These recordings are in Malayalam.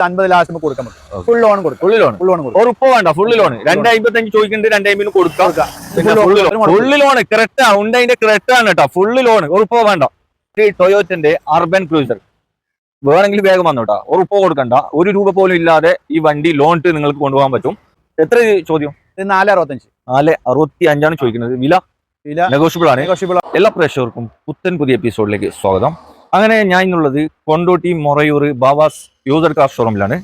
50 ലാസ്റ്റ് കൊടുക്കാൻ പറ്റും. ഫുൾ ലോൺ കൊടുക്കും. ഉറപ്പ് വേണ്ട, ഫുള്ള് ലോൺ 255 ചോദിക്കുന്നുണ്ട്, 250 കൊടുക്കാം. ഫുള്ള് ലോൺ കറക്റ്റ് ഉണ്ട്, അതിന്റെ കറക്റ്റ് ആണ് കേട്ടോ. ഫുള്ള് ലോൺ ഉറപ്പ് വേണ്ട. ടൊയോറ്റന്റെ അർബൻ ക്രൂസർ വേണമെങ്കിൽ വേഗം വന്നോട്ടാ. ഉറപ്പ് കൊടുക്കണ്ട, 1 രൂപ പോലും ഇല്ലാതെ ഈ വണ്ടി ലോൺ ഇട്ട് നിങ്ങൾക്ക് കൊണ്ടുപോകാൻ പറ്റും. എത്ര ചോദ്യം? 465 ചോദിക്കുന്നത്. വില നെഗോഷ്യബിൾ ആണ്. എല്ലാ പ്രേക്ഷകർക്കും പുത്തൻ പുതിയ എപ്പിസോഡിലേക്ക് സ്വാഗതം. അങ്ങനെ ഞാൻ ഇന്നുള്ളത് കൊണ്ടോട്ടി മൊറയൂർ ബാവാസ് യൂസർ കാർ ഷോറൂമിലാണ്.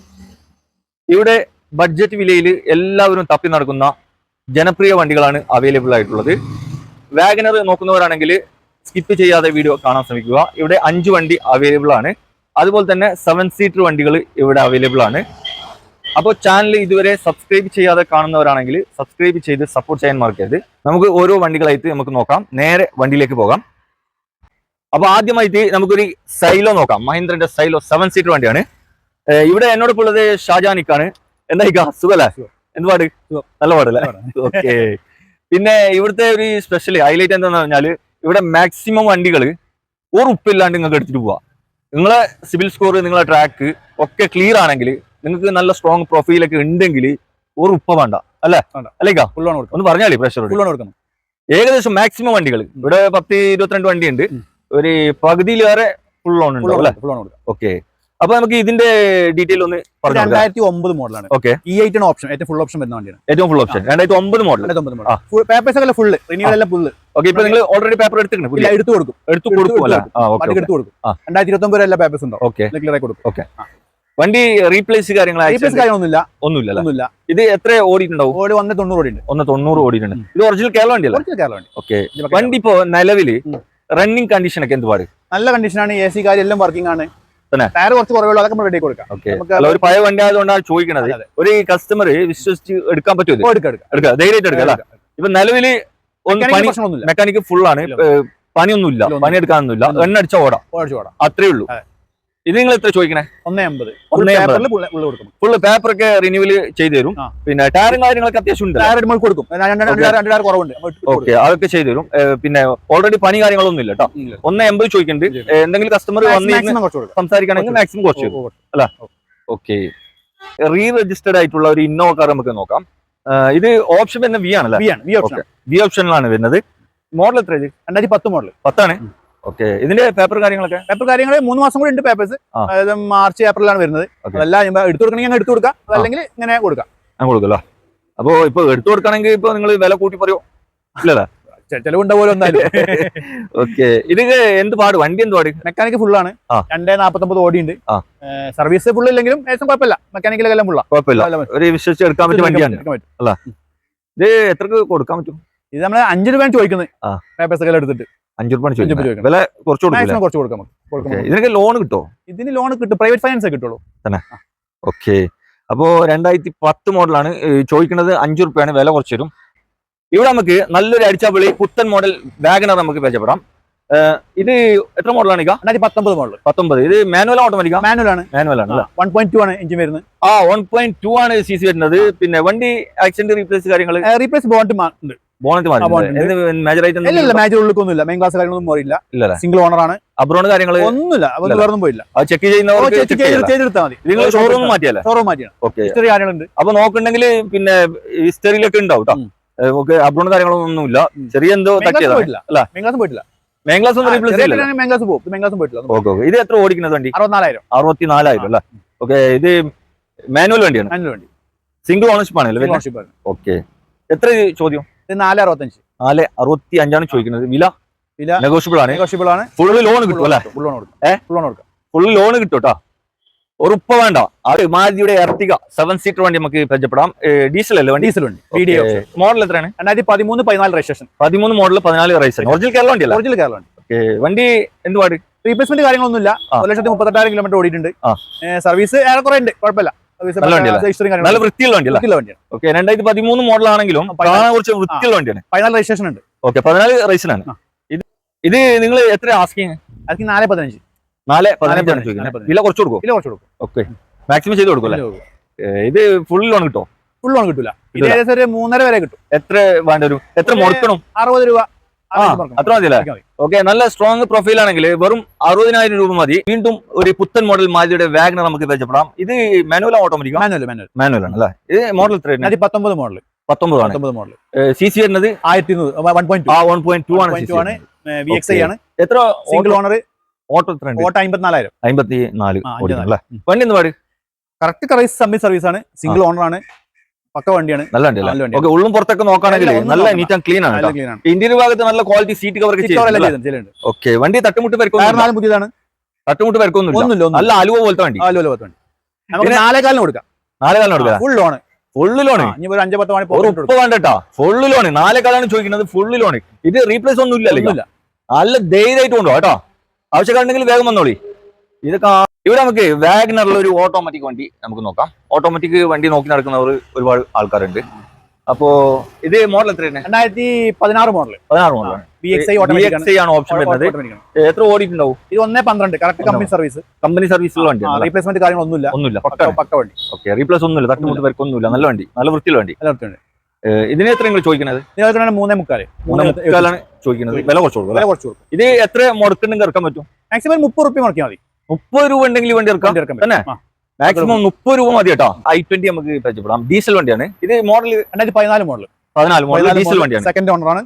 ഇവിടെ ബഡ്ജറ്റ് വിലയിൽ എല്ലാവരും തപ്പി നടക്കുന്ന ജനപ്രിയ വണ്ടികളാണ് അവൈലബിൾ ആയിട്ടുള്ളത്. വാഗനർ നോക്കുന്നവരാണെങ്കിൽ സ്കിപ്പ് ചെയ്യാതെ വീഡിയോ കാണാൻ ശ്രമിക്കുക. ഇവിടെ 5 വണ്ടി അവൈലബിൾ ആണ്. അതുപോലെ തന്നെ 7 സീറ്റർ വണ്ടികൾ ഇവിടെ അവൈലബിൾ ആണ്. അപ്പോൾ ചാനൽ ഇതുവരെ സബ്സ്ക്രൈബ് ചെയ്യാതെ കാണുന്നവരാണെങ്കിൽ സബ്സ്ക്രൈബ് ചെയ്ത് സപ്പോർട്ട് ചെയ്യാൻ മറക്കരുത്. നമുക്ക് ഓരോ വണ്ടികളായിട്ട് നമുക്ക് നോക്കാം. നേരെ വണ്ടിയിലേക്ക് പോകാം. അപ്പൊ ആദ്യമായിട്ട് നമുക്കൊരു സൈലോ നോക്കാം. മഹീന്ദ്രന്റെ സൈലോ 7 സീറ്റർ വണ്ടിയാണ്. ഇവിടെ എന്നോടൊപ്പം ഉള്ളത് ഷാജാനിക്കാണ്. എന്താ സുഖല്ലേ? എന്തുപാട്? നല്ല പാടല്ലേ? ഓക്കെ. പിന്നെ ഇവിടുത്തെ ഒരു സ്പെഷ്യൽ ഹൈലൈറ്റ് എന്താന്ന് പറഞ്ഞാല് ഇവിടെ മാക്സിമം വണ്ടികൾ ഉറപ്പില്ലാണ്ട് നിങ്ങൾക്ക് എടുത്തിട്ട് പോവാം. നിങ്ങളെ സിവിൽ സ്കോർ, നിങ്ങളെ ട്രാക്ക് ഒക്കെ ക്ലിയർ ആണെങ്കിൽ, നിങ്ങൾക്ക് നല്ല സ്ട്രോങ് പ്രൊഫൈലൊക്കെ ഉണ്ടെങ്കിൽ ഉറപ്പ് വേണ്ട അല്ലേ? ഒന്ന് പറഞ്ഞാലേ പ്രഷർ. ഏകദേശം മാക്സിമം വണ്ടികൾ ഇവിടെ 10-22 വണ്ടി ഉണ്ട്. ഒരു പകുതിയിലേറെ ഫുൾ ലോൺ ഉണ്ട് അല്ലേ? ഓക്കെ. അപ്പൊ നമുക്ക് ഇതിന്റെ ഡീറ്റെയിൽ ഒന്ന് പറഞ്ഞു. 2009 മോഡലാണ്. ഓക്കെ. E8 ഓപ്ഷൻ, ഏറ്റവും ഫുൾ ഓപ്ഷൻ വരുന്ന വണ്ടിയാണ്. ഏറ്റവും ഫുൾ ഓപ്ഷൻ 2009 മോഡൽ. പേപ്പേഴ്സ് ഒക്കെ ഫുൾ റിന്യൂവൽ എല്ലാം ഫുൾ. ഓക്കെ. ഇപ്പൊ നിങ്ങൾ ഓൾറെഡി പേപ്പർ എടുത്തിട്ടുണ്ട്? എടുത്തു കൊടുക്കും. 2029 എല്ലാ പേപ്പേഴ്സ് ഉണ്ടോ? ഓക്കെ. കൊടുക്കും. ഓക്കെ. വണ്ടി റീപ്ലേസ് കാര്യങ്ങളൊന്നുമില്ല. ഇത് എത്ര ഓടിയിട്ടുണ്ടാവും? 190 ഓടിയുണ്ട്. 190 ഓടിയിട്ടുണ്ട്. ഇത് ഒറിജിനൽ കേരള വണ്ടിയല്ല? ഓക്കെ. വണ്ടി ഇപ്പോ നിലവില് റണ്ണിങ് കണ്ടീഷൻ ഒക്കെ എന്തുപാട്? നല്ല കണ്ടീഷനാണ്. AC കാര്യം എല്ലാം വർക്കിംഗ് ആണ്. ടയർ കുറച്ച് കുറവുള്ളൂ, അതൊക്കെ നമ്മൾ റെഡി കൊടുക്കാം. ഒരു പഴയ വണ്ടി ആയതുകൊണ്ടാണ് ചോദിക്കണത്. ഒരു കസ്റ്റമർ വിശ്വസിച്ച് എടുക്കാൻ പറ്റുമോ? ധൈര്യമായിട്ട് എടുക്കാം. ഇപ്പൊ നിലവില് മെക്കാനിക്ക് ഫുൾ ആണ്, പണിയൊന്നുമില്ല, പണിയെടുക്കാനൊന്നുമില്ല, എണ്ണ അടിച്ച ഓടാം, അത്രേ ഉള്ളൂ. ഇത് നിങ്ങൾ എത്ര ചോദിക്കണേ? 180. ഫുള്ള് പേപ്പർ ഒക്കെ റിന്യൂവൽ ചെയ്തു തരും. പിന്നെ ടയറും കാര്യങ്ങളൊക്കെ അത്യാവശ്യം ഉണ്ട്, കൊടുക്കും. ഓക്കെ, അതൊക്കെ ചെയ്തു തരും. പിന്നെ ഓൾറെഡി പണി കാര്യങ്ങളൊന്നും ഇല്ല കേട്ടോ. 180 ചോദിക്കുന്നുണ്ട്. എന്തെങ്കിലും കസ്റ്റമർ വന്ന് സംസാരിക്കുകയാണെങ്കിൽ മാക്സിമം കുറച്ച് തരും അല്ല? ഓക്കെ. റീ രജിസ്റ്റേർഡ് ആയിട്ടുള്ള ഒരു ഇന്നോവ കാർ നമുക്ക് നോക്കാം. ഇത് ഓപ്ഷൻ വരുന്ന വി ആണല്ലേ? വി ഓപ്ഷനിലാണ് വരുന്നത്. മോഡൽ എത്ര? 2010 മോഡൽ. 10 ആണ്. ഓക്കെ. ഇതിന്റെ പേപ്പർ കാര്യങ്ങൾ 3 മാസം കൂടി ഉണ്ട്. പേപ്പേഴ്സ് അതായത് മാർച്ച് ഏപ്രിലാണ് വരുന്നത്. അതെല്ലാം എടുത്തു കൊടുക്കണമെങ്കിൽ എടുത്തു കൊടുക്കാം, അല്ലെങ്കിൽ ഇങ്ങനെ കൊടുക്കാം. കൊടുക്കല്ലോ. അപ്പൊ ഇപ്പൊ എടുത്തു കൊടുക്കണമെങ്കിൽ ഇപ്പൊ നിങ്ങൾ വില കൂട്ടി പറയോ? ഇല്ലല്ലേ? ചെലവുണ്ടാവുമല്ലോ എന്നാലും. ഓക്കെ. ഇത് എന്ത് പാട്? വണ്ടി എന്ത് പാട്? മെക്കാനിക്ക് ഫുള്ളാണ്. 249 ഓടിയുണ്ട്. സർവീസ് ഫുൾ ഇല്ലെങ്കിലും ഏകദേശം കുഴപ്പമില്ല. മെക്കാനിക്കലെല്ലാം ഫുള്ളാ, കുഴപ്പമില്ല. ഒരു വിശ്വസിച്ച് എടുക്കാൻ പറ്റിയ വണ്ടിയാണ് അല്ല? ഇത് എത്രക്ക് കൊടുക്കാൻ പറ്റും? ഇത് നമ്മള് 5 രൂപയാണ് ചോദിക്കുന്നത്. പേപ്പേഴ്സ് ഒക്കെ എടുത്തിട്ട് 5 രൂപ വില കുറച്ച് കൊടുക്കാം. ഇതിനൊക്കെ ലോൺ കിട്ടോ? ഇതിന് ലോൺ കിട്ടും, പ്രൈവറ്റ് ഫൈനാൻസ് കിട്ടുള്ളൂ തന്നെ. ഓക്കെ. അപ്പോ 2010 മോഡലാണ് ചോദിക്കുന്നത്. 5 രൂപയാണ് വില കുറച്ച് തരും. ഇവിടെ നമുക്ക് നല്ലൊരു അടിച്ചാപ്പൊളി പുത്തൻ മോഡൽ വാഗനർ നമുക്ക് പരിചയപ്പെടാം. ഇത് എത്ര മോഡലാണ്? 2019 മോഡൽ. 19. ഇത് മാനുവൽ ഓട്ടോമാറ്റിക്? മാനുവലാണ്. 1.2 ആണ് എഞ്ചിൻ വരുന്നത്. 1.2 ആണ് CC വരുന്നത്. പിന്നെ വണ്ടി ആക്സിഡന്റ് റീപ്ലേസ് കാര്യങ്ങൾ? റീപ്ലേസ് ബോണ്ട് ഉണ്ട്. മേജർ ഉള്ളിക്കൊന്നുമില്ല. മെയിൻ ക്ലാസ് കാര്യങ്ങളൊന്നും പോയില്ല. സിംഗിൾ ഓണർ ആണ്. അബ്രോഡ് കാര്യങ്ങൾ ഒന്നുമില്ല, വേറൊന്നും പോയില്ല. ചെക്ക് ചെയ്തെടുത്താൽ മതി. നിങ്ങൾ ഷോറൂം മാറ്റിയല്ലേ? ഷോറൂം മാറ്റിയാണ്. ഹിസ്റ്ററി കാര്യങ്ങളുണ്ട്. അപ്പൊ നോക്കുന്നുണ്ടെങ്കിൽ പിന്നെ ഹിസ്റ്ററിയിലൊക്കെ ഉണ്ടാവും കേട്ടോ. അബ്രോഡ് കാര്യങ്ങളൊന്നുമില്ല. ചെറിയ എന്തോ പോയിട്ടില്ല. മെയിൻ ക്ലാസ് ഒന്നും റീപ്ലേസ് ചെയ്യില്ല. ഇത് എത്ര ഓടിക്കുന്നത് വണ്ടി? 64,000 അല്ലേ? ഓക്കെ. ഇത് മാനുവൽ വണ്ടിയാണ്. സിംഗിൾ ഓണർഷിപ്പ് ആണല്ലേ? ഓക്കെ. എത്ര ചോദ്യം? 465 ചോദിക്കുന്നത്. വില നെഗോഷ്യബിൾ ആണ്. ഫുള്ള് ലോൺ കിട്ടും അല്ലേ? ഫുള്ള് ലോൺ കിട്ടും കേട്ടോ. ഉറപ്പ് വേണ്ട. അത് മാരുതിയുടെ എർട്ടിഗ 7 സീറ്റർ വണ്ടി നമുക്ക് പരിചയപ്പെടാം. ഡീസൽ അല്ലേ? ഡീസൽ വണ്ടി. മോഡൽ എത്രയാണ്? 2013-14 registration. 13 model 14 registration. Original Kerala വണ്ടി അല്ല? ഒറിജിനൽ കേരള വണ്ടി. ഓക്കെ. വണ്ടി എന്തുപാട്? റീപ്ലേസ്മെന്റ് കാര്യങ്ങളൊന്നുമില്ല. 1,38,000 കിലോമീറ്റർ ഓടിയിട്ടുണ്ട്. സർവീസ് ഏറെക്കുറെ ഉണ്ട്, കുഴപ്പമില്ല. നല്ല വൃത്തിയുള്ള വണ്ടിയാണ്. ഓക്കെ. 2013 മോഡൽ ആണെങ്കിലും കുറച്ച് വൃത്തിയുള്ള വണ്ടിയാണ്. 14 രജിസ്ട്രേഷൻ ഉണ്ട്. ഓക്കെ. 14 രജിസ്ട്രേഷൻ ആണ്. ഇത് നിങ്ങൾ എത്ര ആസ്കിങ്? 415. 415 ചോദിക്കുന്നത്. വില കുറച്ച് കൊടുക്കും. ഓക്കെ. മാക്സിമം ചെയ്ത് കൊടുക്കും അല്ലേ? ഇത് ഫുൾ ലോൺ കിട്ടോ? ഫുൾ ലോൺ കിട്ടൂല. ഇത് ഏകദേശം ഒരു 3.5 വരെ കിട്ടും. എത്ര വേണ്ട വരും? എത്ര മുടക്കണം? 60 രൂപ. അത്ര മതിയല്ലേ? ഓക്കെ, നല്ല സ്ട്രോങ് പ്രൊഫൈൽ ആണെങ്കിൽ വെറും 60,000 രൂപ മതി. വീണ്ടും ഒരു പുത്തൻ മോഡൽ മാരുതിയുടെ വാഗണർ നമുക്ക് പരിചയപ്പെടാം. ഇത് മാനുവൽ ഓട്ടോമാറ്റിക്? മാനുവൽ ആണ് അല്ലേ? ഇത് മോഡൽ എത്ര? 19 മോഡൽ. 19 മോഡൽ. സി സി വരുന്നത് 1.2 ആണ്. VXI ആണ്. എത്ര സിംഗിൾ ഓണർ? ഓട്ടോ എത്ര? ഓട്ടോ 54,000. 54 ഓടിക്കണല്ലേ? വണ്ടി എന്ത് പാട്? കറക്റ്റ് സർവീസ് ആണ്. സിംഗിൾ ഓണർ ആണ്. പക്ക വണ്ടിയാണ്. നല്ല വണ്ടിയല്ലേ? ഓക്കെ, ഉള്ളും പുറത്തൊക്കെ നോക്കുകയാണെങ്കിൽ നല്ല നീറ്റ് ആൻഡ് ക്ലീൻ ആണ്. ഇന്ത്യൻ ഭാഗത്ത് നല്ല ക്വാളിറ്റി സീറ്റ് കവർ ചെയ്യുന്നുണ്ട്. ഓക്കെ, വണ്ടി തട്ടുമുട്ട് പരിക്കൊന്നും പുതിയതാണ്. തട്ടുമുട്ട് പരിക്കൊന്നുമില്ല. നല്ല അലുവ പോലത്തെ വണ്ടി. നമുക്ക് 4,4 കൊടുക്കാം. 4,4 കൊടുക്കാം. Full loan. Full loan. ഒരു 5-10 മണി വേണ്ടട്ടാ. Full loan. 4,4 ചോദിക്കുന്നത്. Full loan. ഇത് റീപ്ലേസ് ഒന്നും ഇല്ലല്ലോ. നല്ല ധൈര്യമായിട്ട് കൊണ്ടുപോകാം കേട്ടോ. ആവശ്യക്കാരുണ്ടെങ്കിൽ വേഗം വന്നോളി. ഇതൊക്കെ ഇവിടെ നമുക്ക് വാഗണറിൽ ഒരു ഓട്ടോമാറ്റിക് വണ്ടി നമുക്ക് നോക്കാം. ഓട്ടോമാറ്റിക് വണ്ടി നോക്കി നടക്കുന്നവർ ഒരുപാട് ആൾക്കാരുണ്ട്. അപ്പോ ഇത് മോഡൽ എത്രയാണ്? 2016 മോഡൽ. 16 മോഡലാണ്. VXI ആണ് ഓപ്ഷൻ വരുന്നത്. എത്ര ഓടിയിട്ടുണ്ടാവും? ഇത് 1.12 കറക്റ്റ് കമ്പനി സർവീസ്. കമ്പനി സർവീസുള്ള വണ്ടിയാണ്. റീപ്ലേസ്മെന്റ് കാര്യങ്ങളൊന്നുമില്ല. പക്ക വണ്ടി. ഓക്കെ, റീപ്ലേസ് ഒന്നുമില്ല. തട്ടുമുട്ട് പരിക്കൊന്നുമില്ല. നല്ല വണ്ടി, നല്ല വൃത്തിയുള്ള വണ്ടി. ഇതിന് എത്ര നിങ്ങൾ ചോദിക്കുന്നത്? 3.3 ചോദിക്കുന്നത്. വില കുറച്ച് കൊടുക്കും. ഇത് എത്ര മുടക്കുണ്ടെങ്കിൽ ഇറക്കാൻ പറ്റും? മാക്സിമം 30 രൂപ മുടക്കിയാൽ മതി. 30 രൂപ ഉണ്ടെങ്കിൽ വണ്ടി ഇറക്കാം തന്നെ. മാക്സിമം 30 രൂപ മതി കേട്ടോ. i20 നമുക്ക് പരിചയപ്പെടാം. ഡീസൽ വണ്ടിയാണ്. ഇത് മോഡൽ 2014 മോഡൽ. ഡീസൽ വണ്ടിയാണ്. സെക്കൻഡ് ഓണർ ആണ്.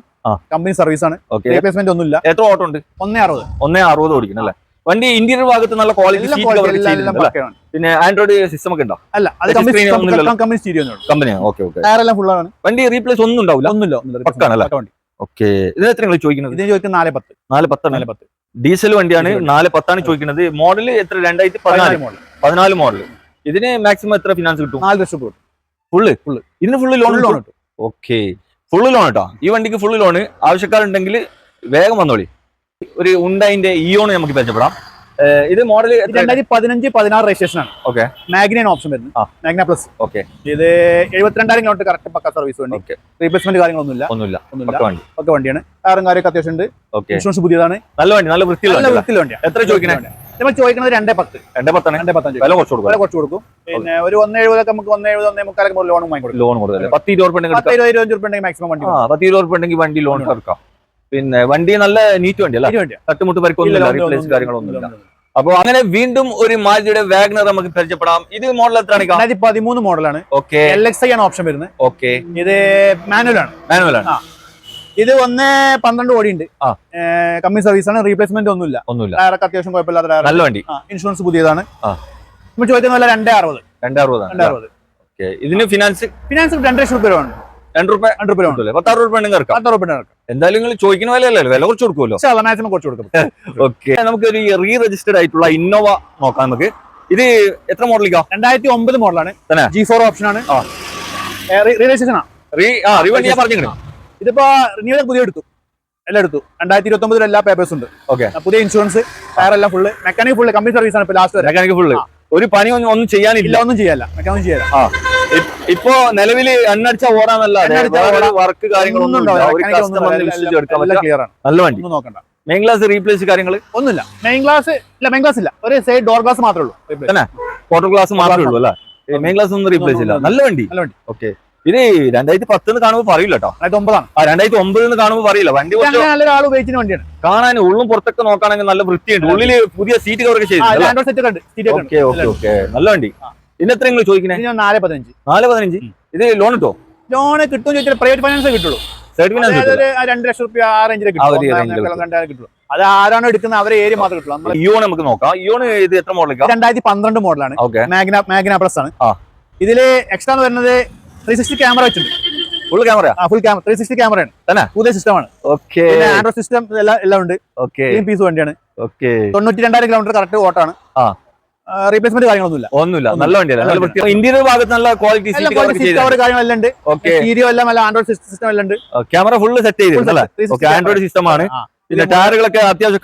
കമ്പനി സർവീസ് ആണ്. റീപ്ലേസ്മെന്റ് ഒന്നുമില്ല. എത്ര ഓട്ടോ ഉണ്ട്? 1.60 ഓടിക്കണം അല്ലേ? വണ്ടി ഇന്റീരിയർ ഭാഗത്ത് നല്ല ക്വാളിറ്റി. പിന്നെ ആൻഡ്രോയിഡ് സിസ്റ്റം ഒക്കെ ഉണ്ടോ? അല്ല, കമ്പനി സ്റ്റീരിയോ. വണ്ടി റീപ്ലേസ് ഒന്നും ഉണ്ടാവില്ല. പക്കാണല്ലേ? ഓക്കെ, ഇതിന് എത്ര നിങ്ങൾ ചോദിക്കുന്നത്? ഇതിന് ചോദിക്കുന്നത് 4.10. ഡീസൽ വണ്ടിയാണ്. 4.10 ചോദിക്കുന്നത്. മോഡൽ എത്ര? 2014 മോഡൽ. ഇതിന് മാക്സിമം എത്ര ഫിനാൻസ് കിട്ടും? 4 ലക്ഷം രൂപ. ഫുള്ള് ഇതിന് ഫുള്ള് ലോൺ കിട്ടും. ഓക്കെ, ഫുള്ള് ലോൺ കേട്ടോ. ഈ വണ്ടിക്ക് ഫുള്ള് ലോണ്. ആവശ്യക്കാരുണ്ടെങ്കിൽ വേഗം വന്നോളി. ഒരു ഉണ്ടായിന്റെ ഇയോൺ നമുക്ക് പരിചയപ്പെടാം. ഇത് മോഡൽ 2015-16 രജിസ്ട്രേഷൻ ആണ്. ഓക്കെ, മാഗ്ന ഓപ്ഷൻ വരുന്നത്. Magna plus. ഓക്കെ, ഇത് 72,000 കിലോമീറ്റർ കറക്റ്റ് പക്ക സർവീസ് വണ്ടി. റീപ്ലേസ്മെന്റ് കാര്യങ്ങളൊന്നുമില്ല. പക്ക വണ്ടിയാണ്. കാറും കാര്യമൊക്കെ അത്യാവശ്യം ഉണ്ട്. ഇൻഷുറൻസ് പുതിയതാണ്. നല്ല വണ്ടി, നല്ല വൃത്തിയുള്ള വണ്ടിയാണ്. എത്ര ചോദിക്കുന്നത്? നമ്മൾ ചോദിക്കുന്നത് 2.10. വില കുറച്ച് കൊടുക്കും. പിന്നെ ഒരു 1.70 നമുക്ക് 1.70-1.75 ലോൺ വാങ്ങിക്കൊടുക്കും. ലോൺ കൊടുക്കും. 10-20 രൂപ മാക്സിമം വണ്ടി. 10-20 രൂപ ഉണ്ടെങ്കിൽ വണ്ടി ലോൺ എടുക്കാം. പിന്നെ വണ്ടി നല്ല നീറ്റ് വണ്ടിയല്ല. തട്ടുമുട്ട് പരിക്കൊന്നുമില്ല. റീപ്ലേസ് കാര്യങ്ങളൊന്നുമില്ല. അപ്പൊ അങ്ങനെ വീണ്ടും ഒരു മാരുതിയുടെ വാഗണർ നമുക്ക് പരിചയപ്പെടാം. ഇത് മോഡൽ എത്രയാണ്? 2013 മോഡലാണ്. ഓക്കെ, LXI ആണ് ഓപ്ഷൻ വരുന്നത്. ഓക്കെ, ഇത് മാനുവൽ ആണ്. ഇത് 1.12 ഓടിയുണ്ട്. കമ്പനി സർവീസ് ആണ്. റീപ്ലേസ്മെന്റ് ഒന്നുമില്ല. ടയറൊക്കെ അത്യാവശ്യം കുഴപ്പമില്ലാത്ത നല്ല വണ്ടി. ഇൻഷുറൻസ് പുതിയതാണ്. നമ്മൾ ചോദിക്കുന്ന 2.60. ഇതിന് ഫിനാൻസ് 2 ലക്ഷം രൂപ ഉണ്ട്. 2 രൂപ 16 രൂപ ഇറക്കാം. എന്തായാലും നിങ്ങൾ ചോദിക്കുന്ന വിലയല്ലേ? വില കുറച്ച് കൊടുക്കുമല്ലോ. മാക്സിമം കുറച്ച് കൊടുക്കും. ഓക്കെ, നമുക്ക് ഒരു റീ രജിസ്റ്റേഡ് ആയിട്ടുള്ള ഇന്നോവ നോക്കാം. നമുക്ക് ഇത് എത്ര മോഡലിക്കാ? 2009 മോഡലാണ്. G4 ഓപ്ഷൻ ആണ്. രജിസ്ട്രേഷൻ ആണ്. ഇതിപ്പോ റിന്യൂവൽ പുതിയ എടുത്തു. എല്ലാം എടുത്തു. 2029 എല്ലാ പേപ്പേഴ്സ് ഉണ്ട്. പുതിയ ഇൻഷുറൻസ്, ടയർ എല്ലാം full. Mechanic full company service ആണ്. ഇപ്പൊ ലാസ്റ്റ് മെക്കാനിക് ഫുള്ള്. ഒരു പണി ഒന്നും ചെയ്യാനില്ല. ഒന്നും ചെയ്യാല്ല. മെക്കാനിക് ചെയ്യാല്ല. ഇപ്പൊ നിലവില് എണ്ണടിച്ച ഓടാന്നല്ലാതെ വർക്ക് കാര്യങ്ങളൊന്നും നല്ല വണ്ടി. നോക്കണ്ട. മെയിൻ ഗ്ലാസ് റീപ്ലേസ് കാര്യങ്ങൾ ഒന്നുമില്ല. മെയിൻ ഗ്ലാസ് ഇല്ല. ഒരു സൈഡ് ഡോർ ഗ്ലാസ് മാത്രമേ ഉള്ളൂ. തന്നെ ക്വാർട്ടർ ഗ്ലാസ് മാത്രമേ ഉള്ളൂ അല്ലേ? മെയിൻ ഗ്ലാസ് ഒന്നും റീപ്ലേസ് ഇല്ല. നല്ല വണ്ടി. ഓക്കെ, ഇത് 2010 കാണുമ്പോൾ പറയില്ല കേട്ടോ. 2009 കാണുമ്പോൾ പറയില്ല. വണ്ടി നല്ലൊരാൾ ഉപയോഗിക്കുന്ന വണ്ടിയാണ്. കാണാൻ ഉള്ളും പുറത്തൊക്കെ നോക്കുകയാണെങ്കിൽ നല്ല വൃത്തിയുണ്ട്. ഉള്ളില് പുതിയ സീറ്റ് കവർ ചെയ്ത്. നല്ല വണ്ടി. ഇന്നെത്ര നിങ്ങൾ ചോദിക്കുന്നത്? 4.15. ഇത് ലോൺ കിട്ടോ? ലോൺ കിട്ടും ചോദിച്ചാൽ പ്രൈവറ്റ് ഫൈനാൻസ് കിട്ടുള്ളൂ. 2 ലക്ഷം രൂപ ആ റേഞ്ചിൽ കിട്ടുള്ളൂ. അത് ആരാണോ എടുക്കുന്നത് അവരെ ഏരിയ മാത്രമേ കിട്ടുള്ളൂ. ഇയോൺ നമുക്ക് നോക്കാം. ഇയോൺ ഇത് എത്ര മോഡലാണ്? 2012 മോഡലാണ്. മാഗ്ന പ്ലസ് ആണ്. ഇതില് എക്സ്ട്രാ വരുന്നത് 360 ക്യാമറ വെച്ചിട്ടുണ്ട്. Full camera? ഫുൾ ക്യാമറ 360 ക്യാമറയാണ്. പുതിയ സിസ്റ്റമാണ്. ആൻഡ്രോയിഡ് സിസ്റ്റം എല്ലാം ഉണ്ട്. പീസ് വണ്ടിയാണ്. 92,000 കിലോമീറ്റർ കറക്റ്റ് ഓട്ടാണ്. റീപ്ലേസ്മെന്റ് കാര്യങ്ങളൊന്നുമില്ല. നല്ല വണ്ടിയാണ്. ഇന്റീരിയർ ഭാഗത്ത് നല്ല ക്വാളിറ്റി കാര്യങ്ങളെല്ലാം ഉണ്ട്. സ്റ്റീരിയോ എല്ലാം ആൻഡ്രോയിഡ് സിസ്റ്റം എല്ലാം ഉണ്ട്. ക്യാമറ ഫുള്ള് സെറ്റ് ചെയ്തിട്ടുണ്ട്. ആൻഡ്രോയിഡ് സിസ്റ്റം ആണ്. പിന്നെ ടയറുകളൊക്കെ അത്യാവശ്യം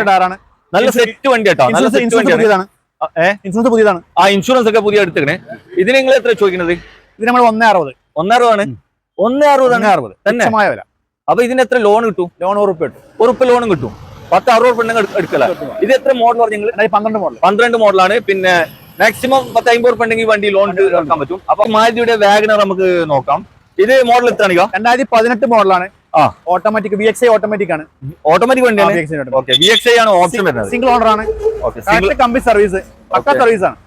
ടയറാണ്. നല്ല സെറ്റ് വണ്ടി കേട്ടോ. ഇൻഷുറൻസ് പുതിയതാണ്. ഇൻഷുറൻസ് ഒക്കെ പുതിയ എടുത്തേക്കണേ. ഇതിന് നിങ്ങൾ എത്ര ചോദിക്കുന്നത്? ഇത് നമ്മൾ 1.60 ആണ്. 1.60 തന്നെ. അപ്പൊ ഇതിന് എത്ര ലോൺ കിട്ടും? ലോൺ ഉറപ്പ് ലോണും കിട്ടും. 10-60 ഉണ്ടെങ്കിൽ എടുക്കല. ഇത് എത്ര മോഡൽ പറഞ്ഞു? 12 മോഡലാണ്. പിന്നെ മാക്സിമം 10-50 ഉണ്ടെങ്കിൽ വണ്ടി ലോൺ എടുക്കാൻ പറ്റും. അപ്പൊ മാരുതിയുടെ വാഗണർ നമുക്ക് നോക്കാം. ഇത് മോഡൽ എത്രയാണ്? 2018 മോഡലാണ്. ഓട്ടോമാറ്റിക് VXI ഓട്ടോമാറ്റിക് ആണ്. ഓട്ടോമാറ്റിക് വണ്ടിയാണ്. ഓക്കെ, VXI ആണ് ഓപ്ഷൻ വരുന്നത്. സിംഗിൾ ഓണർ ആണ്. കമ്പനി സർവീസ്, പക്ക സർവീസ് ആണ്.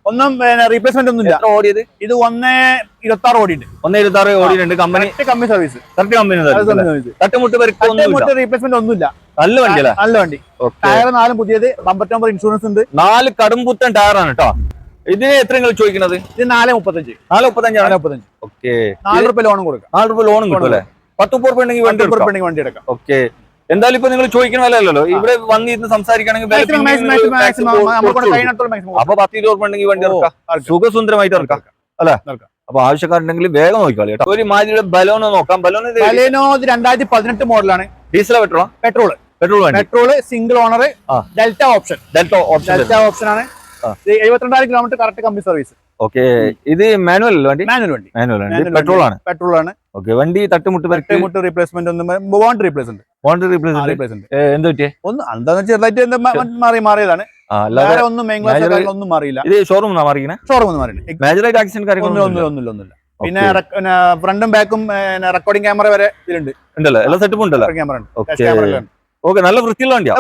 ഒന്നും റീപ്ലേസ്മെന്റ് ഒന്നും ഇല്ല. ഓടിയത് ഇത് 1.26 ഓടിയുണ്ട്. 1.26 ഓടിയിട്ടുണ്ട്. കമ്പനി സർവീസ്, കമ്പനി തട്ടുമുട്ട് റീപ്ലേസ്മെന്റ് ഒന്നുമില്ല. നല്ല വണ്ടിയല്ലേ? നല്ല വണ്ടി. ടയർ 4 പുതിയത്, ബമ്പർ നമ്പർ ഇൻഷുറൻസ് ഉണ്ട്. 4 കടുംപുത്തൻ ടയറാണ് കേട്ടോ. ഇതിന് എത്ര നിങ്ങൾ ചോദിക്കുന്നത്? ഇത് 4.35. 4.35. ഓക്കെ, 4 രൂപ ലോണും കൊടുക്കാം. 4 രൂപ ലോണും കിട്ടും അല്ലേ? 10 രൂപ ഉണ്ടെങ്കിൽ വണ്ടി എടുക്കാം. ഓക്കെ, എന്തായാലും ഇപ്പൊ നിങ്ങൾ ചോദിക്കണ വിലയല്ലോ. ഇവിടെ വന്നിരുന്ന് സംസാരിക്കുകയാണെങ്കിൽ അപ്പൊ 10-20 രൂപ ഉണ്ടെങ്കിൽ വണ്ടി ഇറക്കാം, സുഖസുന്ദരമായിട്ട് ഇറക്കാം അല്ലെ? അപ്പൊ ആവശ്യക്കാരുണ്ടെങ്കിൽ വേഗം നോക്കിക്കാളി കേട്ടോ. ഒരു മാതിരിയുടെ ബലോണോ നോക്കാം. ബലോണോ 2018 മോഡലാണ്. ഡീസലോ petrol single owner, delta option ആണ്. 72,000 kilometre correct company service. Okay, ഇത് മാനുവൽ വണ്ടി? മാനുവൽ പെട്രോൾ ആണ്. ഓക്കെ, വണ്ടി തട്ടുമുട്ട് റീപ്ലേസ്മെന്റ് ഒന്നും റീപ്ലേസ്മെന്റ് എന്താ പറ്റിയേ? എന്താന്ന് ചെറുതായിട്ട് മാറിയതാണ്. ഒന്നും മാറിയില്ല. ഇത് ഷോറൂം മേജറായിട്ട് ആക്സിഡന്റ് ഒന്നുമില്ല. പിന്നെ ഫ്രണ്ടും ബാക്കും റെക്കോർഡിംഗ് ക്യാമറ വരെ ഇതിലുണ്ട്. എല്ലാ സെറ്റപ്പും ഉണ്ടല്ലോ. ക്യാമറ ഓക്കെ, നല്ല വൃത്തിയുള്ള വണ്ടിയാ.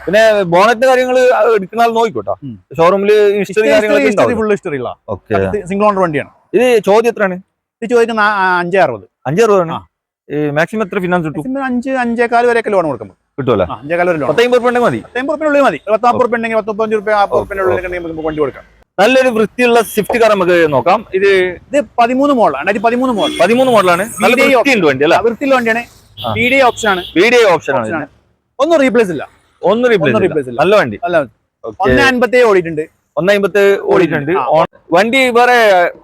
പിന്നെ ബോണറ്റ് കാര്യങ്ങൾ എടുക്കുന്ന ആൾ നോക്കിക്കോട്ടോ. ഷോറൂമിൽ ഹിസ്റ്ററി സിംഗിൾ ഓണർ വണ്ടിയാണ്. ഇത് ചോദ്യം എത്രയാണ്? ഇത് ചോദിക്കുന്ന 560. 560 ആണ്. മാക്സിമം എത്ര ഫിനാൻസ് കിട്ടും? 5-5.4 വരെയൊക്കെ ലോൺ കൊടുക്കും. കിട്ടുമല്ലോ. 5.4 വരെ 10 രൂപ മതി. 10 മതി. 40 രൂപ ഉണ്ടെങ്കിൽ 35 രൂപ 40 രൂപ വണ്ടി കൊടുക്കാം. നല്ലൊരു വൃത്തിയുള്ള സ്വിഫ്റ്റ് കാർ നമുക്ക് നോക്കാം. ഇത് 13 മോഡലാണ്. 13 മോഡലാണ്. നല്ല വൃത്തിയുണ്ട് വണ്ടി അല്ലേ? വൃത്തിയുള്ള വണ്ടിയാണ്. VDI ഓപ്ഷൻ ആണ്. ഒന്നും റീപ്ലേസ് ഇല്ല. നല്ല വണ്ടി. 1.57 ഓടിയിട്ടുണ്ട്. 1.57 ഓടിയിട്ടുണ്ട്. വണ്ടി വേറെ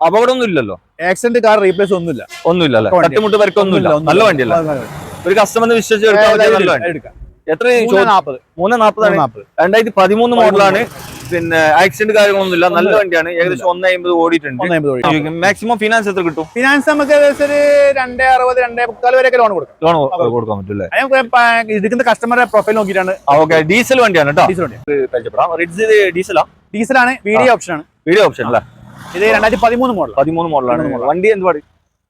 അപകടമൊന്നും ഇല്ലല്ലോ? ആക്സിഡന്റ് കാർ റീപ്ലേസ് ഒന്നുമില്ല അല്ലേ? തട്ടുമുട്ട് വരക്കൊന്നുമില്ല. നല്ല വണ്ടിയല്ല? ഒരു കസ്റ്റമറിന് വിശ്വസിച്ച് എടുക്കാം. എത്ര? 340. 2013 മോഡലാണ്. പിന്നെ ആക്സിഡന്റ് കാര്യങ്ങളൊന്നുമില്ല. നല്ല വണ്ടിയാണ്. ഏകദേശം 1.50 ഓടിയിട്ടുണ്ട്. മാക്സിമം ഫിനാൻസ് എത്ര കിട്ടും? ഫിനാൻസ് നമുക്ക് ഏകദേശം 2.60-2.4 വരെയൊക്കെ ലോൺ കൊടുക്കാൻ പറ്റില്ലേ? എടുക്കുന്ന കസ്റ്റമറുടെ പ്രൊഫൈൽ നോക്കിയിട്ടാണ്. ഓക്കെ, ഡീസൽ വണ്ടിയാണ് കേട്ടോ. ഡീസലാണ്. VDI ഓപ്ഷൻ അല്ലേ? ഇത് 2013 മോഡലാണ്. വണ്ടി എന്ത് പാടി?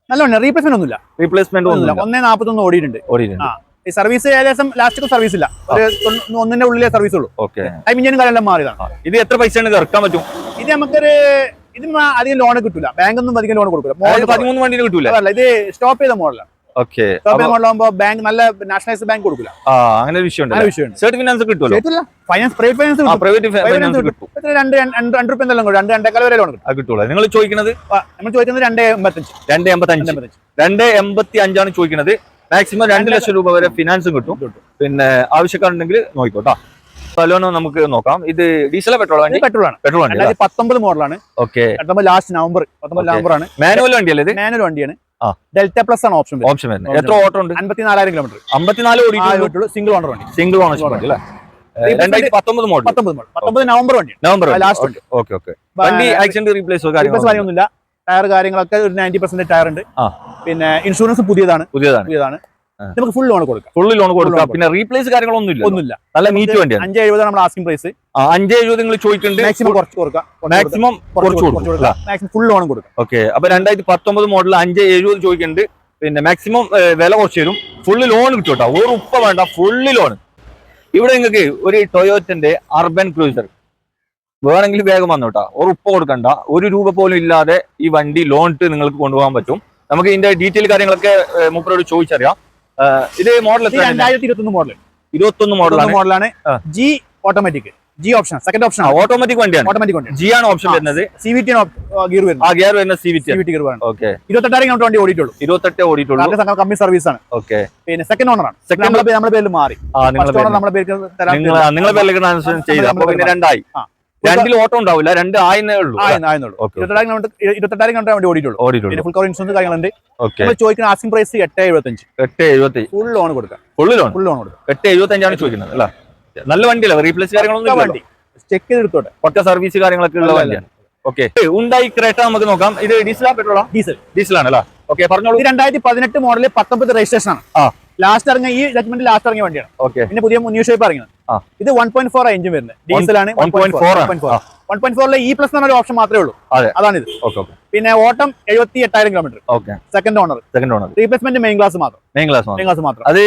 നല്ല വണ്ടി. റീപ്ലേസ്മെന്റ് ഒന്നുമില്ല. 1.41 ഓടിയിട്ടുണ്ട്. ഈ സർവീസ് ഏകദേശം ലാസ്റ്റ് സർവീസ് ഇല്ല. ഒരു 1ന്റെ ഉള്ളിലേ സർവീസ് ഉള്ളൂ. ടൈം ഇഞ്ചിനും കാര്യമെല്ലാം മാറിയതാണ്. ഇത് എത്ര പൈസയാണ് ഇറക്കാൻ പറ്റും? ഇത് നമുക്കൊരു ഇതിന് അധികം ലോൺ കിട്ടില്ല. ബാങ്കൊന്നും അധികം ലോൺ കൊടുക്കില്ല. 13 വണ്ടിന് കിട്ടൂല. ഇത് സ്റ്റോപ്പ് ചെയ്ത മോഡലാണ്. സ്റ്റോപ്പ് ചെയ്ത മോഡലാകുമ്പോൾ ബാങ്ക് നല്ല നാഷണലൈസ് ബാങ്ക് കൊടുക്കില്ല. അങ്ങനെ ഒരു വിഷയമുണ്ട്. സെർട്ട് ഫിനാൻസ് കിട്ടുമല്ലോ? പ്രൈവറ്റ് ഫൈനാൻസ് 2 രൂപ എന്തെല്ലാം 2.4 വരെ ലോൺ കിട്ടുള്ളൂ. നിങ്ങൾ ചോദിക്കുന്നത്? നമ്മൾ ചോദിക്കുന്നത് 2.85. 2.85 ആണ് ചോദിക്കുന്നത്. മാക്സിമം 2 ലക്ഷം രൂപ വരെ ഫിനാൻസും കിട്ടും. പിന്നെ ആവശ്യക്കാരുണ്ടെങ്കിൽ നോക്കിക്കോട്ടോ. ബലോണോ നമുക്ക് നോക്കാം. ഇത് ഡീസലോ പെട്രോളാണ്? 2019 മോഡലാണ്. ഓക്കെ, ലാസ്റ്റ് നവംബർ ആണ്. മാനുവൽ വണ്ടിയല്ലേ? ഇത് മാനുവൽ വണ്ടിയാണ്. ഡെൽറ്റ പ്ലസ് ആണ് ഓപ്ഷൻ വരുന്നത്. എത്ര ഓട്ടോ ഉണ്ട്? 54,000 കിലോമീറ്റർ. 54 ഓടിയിട്ടുള്ളൂ. സിംഗിൾ ഓണർ വണ്ടി. 2019 മോഡൽ. 19 നവംബർ ലാസ്റ്റ് വണ്ടി. വണ്ടി ആക്സിഡന്റ് റീപ്ലേസോ കാര്യങ്ങളൊന്നുമില്ല. ടയർ കാര്യങ്ങളൊക്കെ ഒരു 90% ടയർ ഉണ്ട്. പിന്നെ ഇൻഷുറൻസ് പുതിയതാണ്. നമുക്ക് ഫുൾ ലോൺ കൊടുക്കാം. പിന്നെ റീപ്ലേസ് കാര്യങ്ങളൊന്നുമില്ല. നല്ല നീറ്റ് വണ്ടിയാണ്. 570 നമ്മൾ ആസ്കിംഗ് പ്രൈസ്. 570 നിങ്ങൾ ചോദിക്കുന്നുണ്ട്. മാക്സിമം കുറച്ച് കൊടുക്കാം. മാക്സിമം ഫുൾ ലോൺ കൊടുക്കാം. ഓക്കെ, അപ്പൊ 2019 മോഡൽ 570 ചോദിക്കുന്നുണ്ട്. പിന്നെ മാക്സിമം വില കുറച്ച് തരും. ഫുള്ള് ലോൺ കിട്ടും കേട്ടോ. ഒരു ഉപ്പ വേണ്ട, ഫുള്ള് ലോൺ. ഇവിടെ നിങ്ങൾക്ക് ഒരു ടൊയോറ്റന്റെ അർബൻ ക്രൂസർ വേണമെങ്കിൽ വേഗം വന്നോട്ടാ. ഒരു ഉപ്പ കൊടുക്കണ്ട. 1 രൂപ പോലും ഇല്ലാതെ ഈ വണ്ടി ലോൺ ഇട്ട് നിങ്ങൾക്ക് കൊണ്ടുപോകാൻ പറ്റും. നമുക്ക് ഇതിന്റെ ഡീറ്റെയിൽ കാര്യങ്ങളൊക്കെ മൂപ്പരോട് ചോദിച്ചറിയാം. ഇത് മോഡൽ 2021 മോഡലാണ്. G automatic. G option second option. Automatic വണ്ടിയാണ്. ജി ആണ് ഓപ്ഷൻ വരുന്നത്. CVT ഗിയർ വരുന്നത്. CVT ഗിയർ വരുന്നത്. ഓക്കെ, 28 കിലോമീറ്റർ വണ്ടി ഓടിയിട്ടുള്ളൂ. 28 ഓടിയിട്ടുള്ളൂ. കമ്പനി സർവീസ് ആണ്. ഓക്കെ, പിന്നെ സെക്കൻഡ് ഓണർ ആണ്. നമ്മുടെ പേരിൽ മാറി. നിങ്ങളുടെ പേരിലേക്ക് ചെയ്ത് അപ്പൊ പിന്നെ 2 ആയി. 2 ഓട്ടോ ഉണ്ടാവില്ല. 2 ആയെന്നേ ഉള്ളൂ. 28 കിലോമീറ്റർ വണ്ടി ഓടിയിട്ടുള്ളൂ. ഫുൾ കവർ ഇൻഷുറൻസ് കാര്യങ്ങളുണ്ട്. ചോദിക്കുന്ന ആസ്കിംഗ് പ്രൈസ് 8.75. ഫുൾ ലോൺ കൊടുക്കാം. 8.75 ആണ് ചോദിക്കുന്നത് അല്ല? നല്ല വണ്ടിയല്ല. റീപ്ലേസ് കാര്യങ്ങളൊന്നും വണ്ടി ചെക്ക് ചെയ്തെടുത്തോട്ടെ. ഒറ്റ സർവീസ് കാര്യങ്ങളൊക്കെ ഉള്ള വണ്ടിയാണ്. ഓക്കെ, ഉണ്ടായി ക്രേറ്റ നമുക്ക് നോക്കാം. ഇത് ഡീസലാ പെട്രോളാ? ഡീസലാണ് അല്ലേ? ഓക്കെ, പറഞ്ഞോളൂ. 2018 മോഡല് 19 രജിസ്ട്രേഷൻ ആണ്. ലാസ്റ്റ് ഇറങ്ങിയ ഈ ജഡ്ജ്മെന്റ് ലാസ്റ്റ് ഇറങ്ങിയ വണ്ടിയാണ്. ഓക്കെ, പിന്നെ പുതിയ ന്യൂ ഷേപ്പ് ഇറങ്ങിയത്. ഇത് 1.4 എഞ്ചിൻ വരുന്നത്, ഡീസലാണ്. 1.4 ഇ പ്ലസ് എന്ന ഒരു ഓപ്ഷൻ മാത്രമേ ഉള്ളൂ, അതാണിത്. പിന്നെ ഓട്ടം 78,000 kilometre. Second owner. Replacement main class മാത്രം. അത്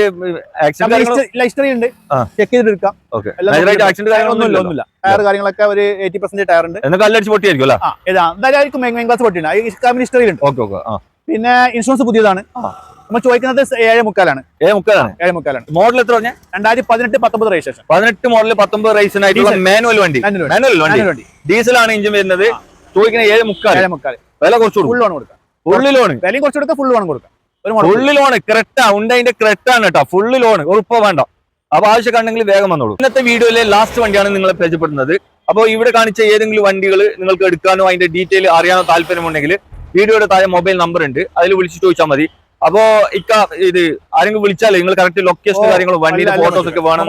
ഹിസ്റ്ററി ഉണ്ട്, ചെക്ക് ചെയ്തെടുക്കാം. ഒന്നുമില്ല. ടയർ കാര്യങ്ങളൊക്കെ ഒരു 80% ടയർ ഉണ്ട്. മെയിൻ ക്ലാസ് പൊട്ടിയുണ്ട്, ഹിസ്റ്ററി ഉണ്ട്. പിന്നെ ഇൻഷുറൻസ് പുതിയതാണ്. നമ്മൾ ചോദിക്കുന്നത് 7.3 7.3 മോഡൽ എത്ര പറഞ്ഞ? 2018-19 രജിസ്ട്രേഷൻ. 18 മോഡൽ 19 റേസിനായിട്ടുള്ള മാനുവൽ വണ്ടി. ഡീസലാണ് എഞ്ചിൻ വരുന്നത്. ചോദിക്കുന്നത് 7.3. വില കുറച്ച് ഫുൾ ലോൺ കൊടുക്കാം. ഫുള്ള് ലോൺ വിലയും കുറച്ച് കൊടുക്കാം, ഫുൾ ലോൺ കൊടുക്കാം. ഫുള്ള് ലോൺ കറക്റ്റാ, ഉണ്ടതിന്റെ കറക്റ്റാണ് കേട്ടോ. ഫുള്ള് ലോൺ ഉറപ്പ് വേണ്ട. അപ്പൊ ആവശ്യമുണ്ടെങ്കിൽ വേഗം വന്നോളൂ. ഇന്നത്തെ വീഡിയോയിലെ ലാസ്റ്റ് വണ്ടിയാണ് നിങ്ങളെ പരിചയപ്പെടുന്നത്. അപ്പോൾ ഇവിടെ കാണിച്ച ഏതെങ്കിലും വണ്ടികൾ നിങ്ങൾക്ക് എടുക്കാനോ അതിന്റെ ഡീറ്റെയിൽ അറിയാനോ താല്പര്യമുണ്ടെങ്കിൽ വീഡിയോയുടെ താഴെ മൊബൈൽ നമ്പർ ഉണ്ട്, അതിൽ വിളിച്ച് ചോദിച്ചാൽ മതി. അപ്പോ ഇത് ആരെങ്കിലും വിളിച്ചാലേ നിങ്ങൾ കറക്റ്റ് ലൊക്കേഷൻ കാര്യങ്ങളും വണ്ടിയുടെ ഫോട്ടോസ് ഒക്കെ വേണം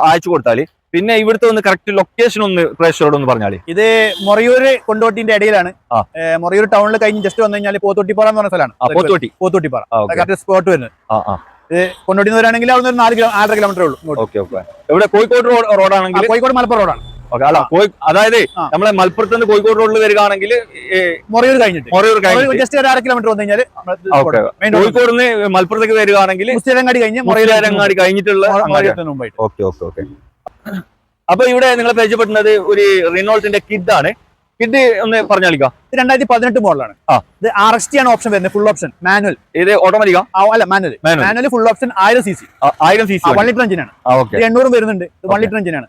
അയച്ചു കൊടുത്താല്. പിന്നെ ഇവിടുത്തെ ഒന്ന് കറക്റ്റ് ലൊക്കേഷൻ ഒന്ന് പ്രേക്ഷകരോട് ഒന്ന് പറഞ്ഞാല്. ഇത് മൊറയൂര് കൊണ്ടോട്ടിന്റെ ഇടയിലാണ്. മൊറയൂർ ടൗണിൽ കഴിഞ്ഞ് ജസ്റ്റ് വന്നു കഴിഞ്ഞാൽ പോത്തോട്ടിപ്പാറ എന്ന് പറഞ്ഞ സ്ഥലമാണ്. പോത്തോട്ടിപ്പാറ കറക്റ്റ് സ്പോട്ട് വരുന്നത്. ഇത് കൊണ്ടോട്ടി വരാണെങ്കിൽ അവിടെ ഒരു 4-4.5 കിലോമീറ്റർ ഉള്ളൂ. ഇവിടെ കോഴിക്കോട് റോഡാണെങ്കിൽ കോഴിക്കോട് മലപ്പുറം റോഡാണ്. അതായത് നമ്മളെ മലപ്പുറത്ത് നിന്ന് കോഴിക്കോട് റോഡിൽ വരികയാണെങ്കിൽ മൊറയൂർ കഴിഞ്ഞിട്ട് ജസ്റ്റ് 1/2 കിലോമീറ്റർ വന്നു കഴിഞ്ഞാൽ കോഴിക്കോട് നിന്ന് മലപ്പുറത്തേക്ക് വരികയാണെങ്കിൽ മുസ്ലിരങ്ങാടി കഴിഞ്ഞിട്ടുള്ള. അപ്പൊ ഇവിടെ നിങ്ങളെ പരിചയപ്പെടുന്നത് ഒരു റിനോൾട്ടിന്റെ കിഡ് ആണ്. കിഡ് ഒന്ന് പറഞ്ഞാലിക്കാം. 2018 മോഡലാണ്. ഇത് RXT ആണ് ഓപ്ഷൻ വരുന്നത്, ഫുൾ ഓപ്ഷൻ മാനുവൽ. ഇത് ഓട്ടോമാറ്റിക്കാ? അല്ല, manual full option 1000 cc 1 litre എഞ്ചിനാണ്. 800 വരുന്നുണ്ട്. 1 ലിറ്റർ എഞ്ചിനാണ്.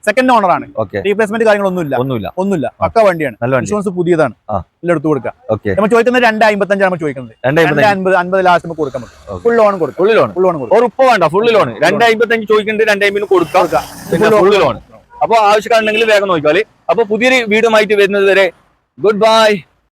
സെക്കൻഡ് ഓണർ ആണ്. റീപ്ലേസ്മെന്റ് കാര്യങ്ങളൊന്നുമില്ല, പക്ക വണ്ടിയാണ്. ഇൻഷുറൻസ് പുതിയതാണ്, എല്ലാം എടുത്തു കൊടുക്കാം. നമ്മൾ ചോദിക്കുന്നത് 2.55 നമ്മൾ ചോദിക്കുന്നത്. 2.50 ലാസ്റ്റ് നമുക്ക് കൊടുക്കാൻ പറ്റും. ഫുൾ ലോൺ കൊടുക്കും. ഉറപ്പ് വേണ്ട, ഫുൾ ലോൺ 2.55 ചോദിക്കുന്നുണ്ട്, 2.50 കൊടുക്കാം. Full loan. അപ്പൊ ആവശ്യക്കാരുണ്ടെങ്കിൽ വേഗം നോക്കിയാല്. അപ്പൊ പുതിയൊരു വീഡിയോ ആയിട്ട് വരുന്നത് വരെ ഗുഡ് ബൈ.